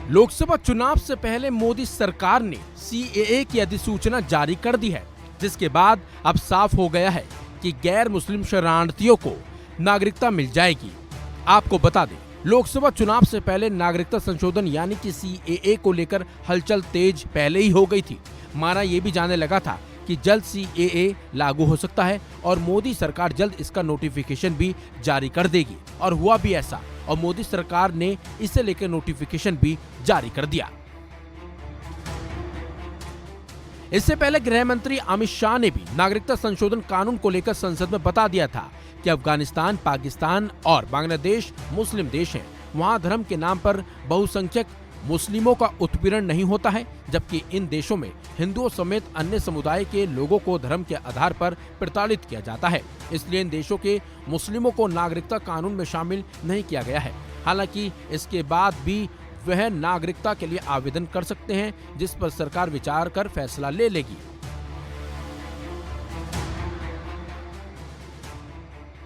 लोकसभा चुनाव से पहले मोदी सरकार ने सीएए की अधिसूचना जारी कर दी है, जिसके बाद अब साफ हो गया है कि गैर मुस्लिम शरणार्थियों को नागरिकता मिल जाएगी। आपको बता दें, लोकसभा चुनाव से पहले नागरिकता संशोधन यानी कि सीएए को लेकर हलचल तेज पहले ही हो गई थी। माना यह भी जाने लगा था कि जल्द सीएए लागू हो सकता है और मोदी सरकार जल्द इसका नोटिफिकेशन भी जारी कर देगी, और हुआ भी ऐसा, और मोदी सरकार ने इसे लेकर नोटिफिकेशन भी जारी कर दिया। इससे पहले गृह मंत्री अमित शाह ने भी नागरिकता संशोधन कानून को लेकर संसद में बता दिया था कि अफगानिस्तान, पाकिस्तान और बांग्लादेश मुस्लिम देश हैं। वहां धर्म के नाम पर बहुसंख्यक मुस्लिमों का उत्पीड़न नहीं होता है, जबकि इन देशों में हिंदुओं समेत अन्य समुदाय के लोगों को धर्म के आधार पर प्रताड़ित किया जाता है। इसलिए इन देशों के मुस्लिमों को नागरिकता कानून में शामिल नहीं किया गया है। हालांकि इसके बाद भी वह नागरिकता के लिए आवेदन कर सकते हैं, जिस पर सरकार विचार कर फैसला ले लेगी।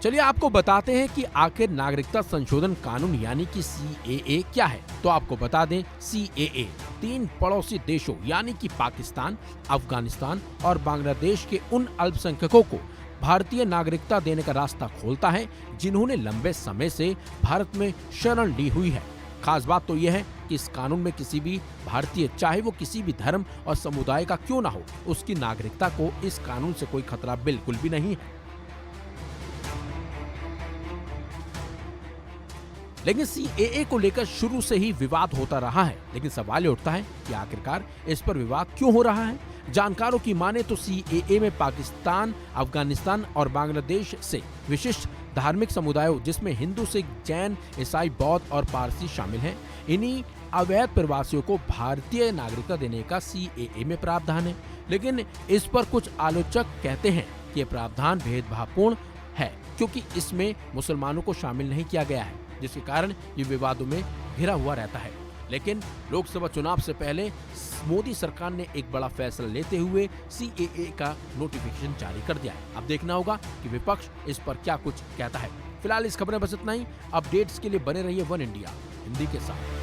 चलिए आपको बताते हैं कि आखिर नागरिकता संशोधन कानून यानी कि सीएए क्या है। तो आपको बता दें, सीएए 3 पड़ोसी देशों यानी कि पाकिस्तान, अफगानिस्तान और बांग्लादेश के उन अल्पसंख्यकों को भारतीय नागरिकता देने का रास्ता खोलता है जिन्होंने लंबे समय से भारत में शरण ली हुई है। खास बात तो यह है कि इस कानून में किसी भी भारतीय, चाहे वो किसी भी धर्म और समुदाय का क्यों ना हो, उसकी नागरिकता को इस कानून से कोई खतरा बिल्कुल भी नहीं है। लेकिन सीएए को लेकर शुरू से ही विवाद होता रहा है, लेकिन सवाल ये उठता है कि आखिरकार इस पर विवाद क्यों हो रहा है। जानकारों की माने तो सीएए में पाकिस्तान, अफगानिस्तान और बांग्लादेश से विशिष्ट धार्मिक समुदायों, जिसमें हिंदू, सिख, जैन, ईसाई, बौद्ध और पारसी शामिल हैं, इन्हीं अवैध प्रवासियों को भारतीय नागरिकता देने का सीएए में प्रावधान है। लेकिन इस पर कुछ आलोचक कहते हैं कि यह प्रावधान भेदभावपूर्ण है, क्योंकि इसमें मुसलमानों को शामिल नहीं किया गया है, जिसके कारण ये विवादों में घिरा हुआ रहता है। लेकिन लोकसभा चुनाव से पहले मोदी सरकार ने एक बड़ा फैसला लेते हुए सीएए का नोटिफिकेशन जारी कर दिया है। अब देखना होगा कि विपक्ष इस पर क्या कुछ कहता है। फिलहाल इस खबर में बस इतना ही। अपडेट्स के लिए बने रहिए वन इंडिया हिंदी के साथ।